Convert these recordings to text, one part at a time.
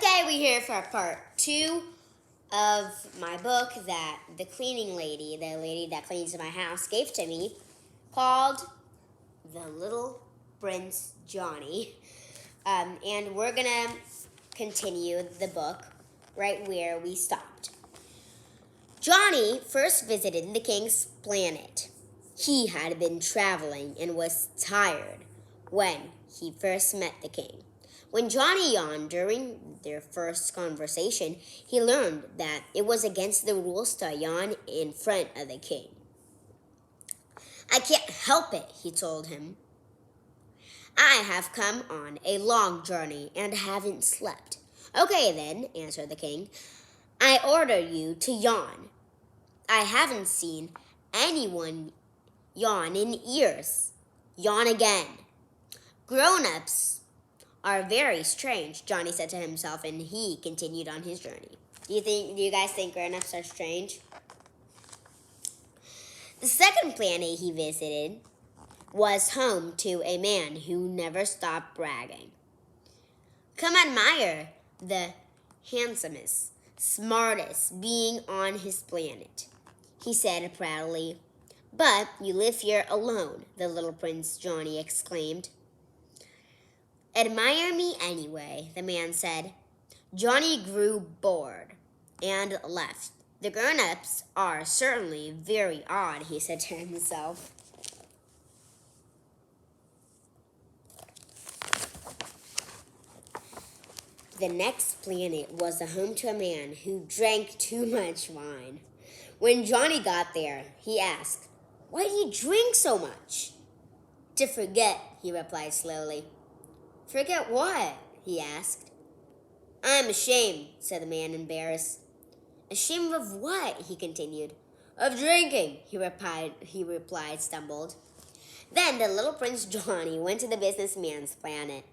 Okay, we're here for part 2 of my book that the cleaning lady, the lady that cleans my house, gave to me, called The Little Prince Johnny. And we're going to continue the book right where we stopped. Johnny first visited the king's planet. He had been traveling and was tired when he first met the king. When Johnny yawned during their first conversation, he learned that it was against the rules to yawn in front of the king. "I can't help it," he told him. "I have come on a long journey and haven't slept." "Okay then," answered the king. "I order you to yawn. I haven't seen anyone yawn in years. Yawn again." "Grown-ups are very strange," Johnny said to himself, and he continued on his journey. Do you guys think grown-ups are strange? The second planet he visited was home to a man who never stopped bragging. "Come admire the handsomest, smartest being on his planet," he said proudly. "But you live here alone," the little Prince Johnny exclaimed. "Admire me anyway," the man said. Johnny grew bored and left. "The grown-ups are certainly very odd," he said to himself. The next planet was the home to a man who drank too much wine. When Johnny got there, he asked, "Why do you drink so much?" "To forget," he replied slowly. "Forget what?" he asked. "I'm ashamed," said the man, embarrassed. "Ashamed of what?" he continued. "Of drinking," he replied, stumbled. Then the little Prince Johnny went to the businessman's planet.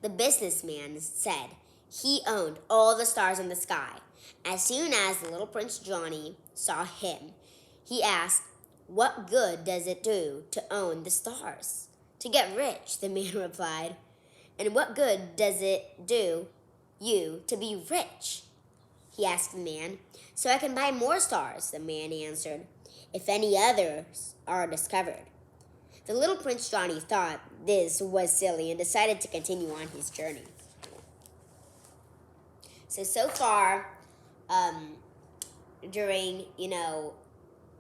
The businessman said he owned all the stars in the sky. As soon as the little Prince Johnny saw him, he asked, "What good does it do to own the stars?" "To get rich," the man replied. "And what good does it do you to be rich?" he asked the man. "So I can buy more stars," the man answered, "if any others are discovered." The little Prince Johnny thought this was silly and decided to continue on his journey. So far, during, the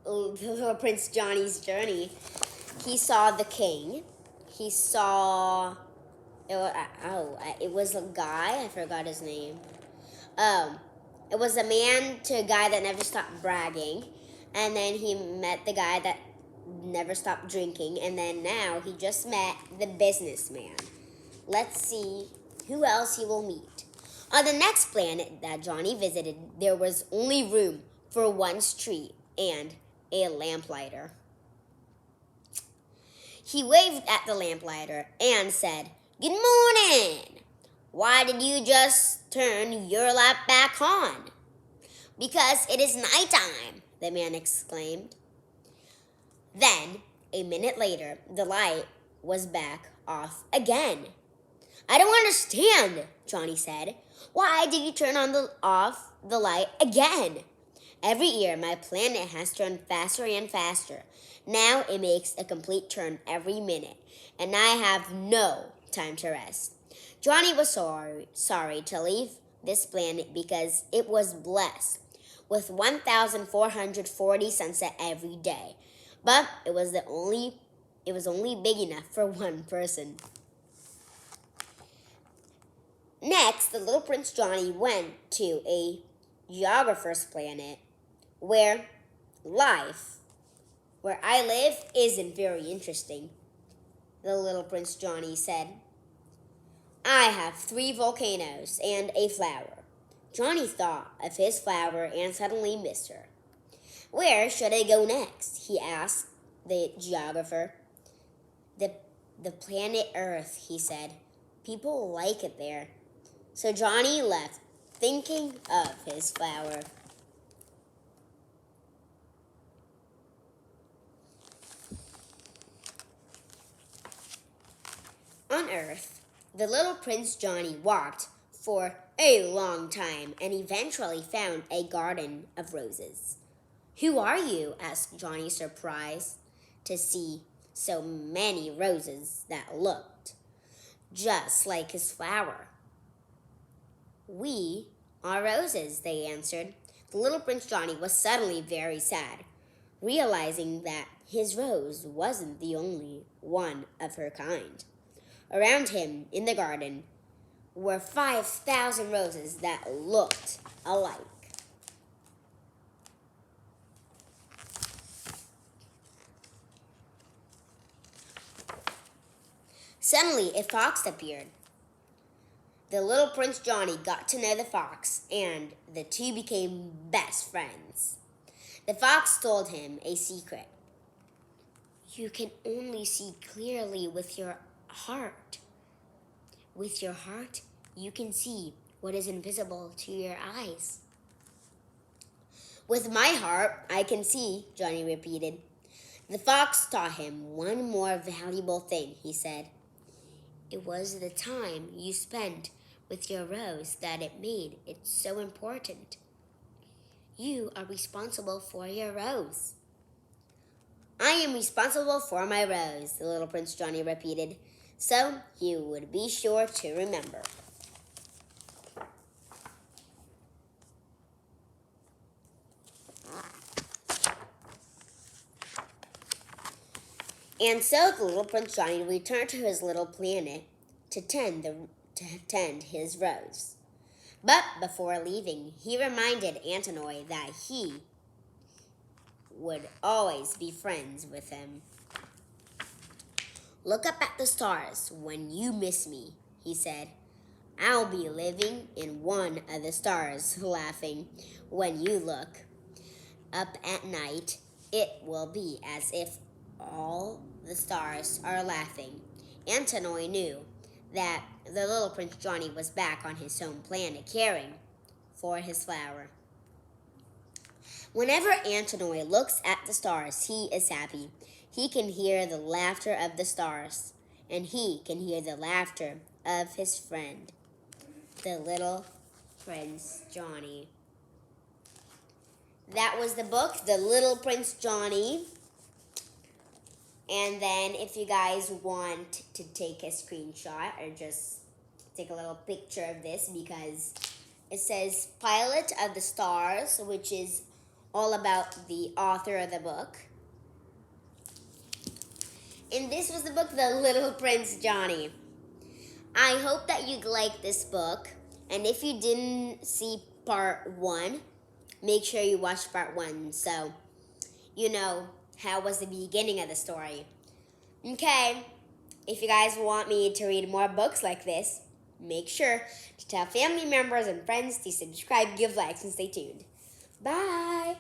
little Prince Johnny's journey, he saw the king. He saw, it was a guy, I forgot his name. It was a man to a guy that never stopped bragging. And then he met the guy that never stopped drinking. And then now he just met the businessman. Let's see who else he will meet. On the next planet that Johnny visited, there was only room for one street and a lamplighter. He waved at the lamplighter and said, "Good morning. Why did you just turn your light back on?" "Because it is nighttime," the man exclaimed. Then, a minute later, the light was back off again. "I don't understand," Johnny said. "Why did you turn off the light again?" "Every year, my planet has turned faster and faster. Now it makes a complete turn every minute, and I have no time to rest." Johnny was sorry to leave this planet because it was blessed with 1,440 sunsets every day. But it was only big enough for one person. Next, the little Prince Johnny went to a geographer's planet where I live isn't very interesting. The little Prince Johnny said, "I have 3 volcanoes and a flower." Johnny thought of his flower and suddenly missed her. "Where should I go next?" he asked the geographer. The planet Earth," he said. "People like it there." So Johnny left, thinking of his flower. On Earth, the little Prince Johnny walked for a long time and eventually found a garden of roses. "Who are you?" asked Johnny, surprised to see so many roses that looked just like his flower. "We are roses," they answered. The little Prince Johnny was suddenly very sad, realizing that his rose wasn't the only one of her kind. Around him in the garden were 5,000 roses that looked alike. Suddenly, a fox appeared. The little Prince Johnny got to know the fox, and the two became best friends. The fox told him a secret. "You can only see clearly with your heart. With your heart, you can see what is invisible to your eyes." "With my heart, I can see," Johnny repeated. The fox taught him one more valuable thing, he said. "It was the time you spent with your rose that it made it so important. You are responsible for your rose." "I am responsible for my rose," the little Prince Johnny repeated, so he would be sure to remember. And so the little Prince Johnny returned to his little planet to tend his rose. But before leaving, he reminded Antinoy that he would always be friends with him. "Look up at the stars when you miss me," he said. "I'll be living in one of the stars, laughing when you look up at night. It will be as if all the stars are laughing." Antinoy knew that the little Prince Johnny was back on his home planet caring for his flower. Whenever Antinoy looks at the stars, he is happy. He can hear the laughter of the stars, and he can hear the laughter of his friend, the little Prince Johnny. That was the book, The Little Prince Johnny. And then if you guys want to take a screenshot or just take a little picture of this, because it says Pilot of the Stars, which is all about the author of the book. And this was the book, The Little Prince Johnny. I hope that you liked this book. And if you didn't see part 1, make sure you watch part 1 so you know how was the beginning of the story. Okay, if you guys want me to read more books like this, make sure to tell family members and friends to subscribe, give likes, and stay tuned. Bye!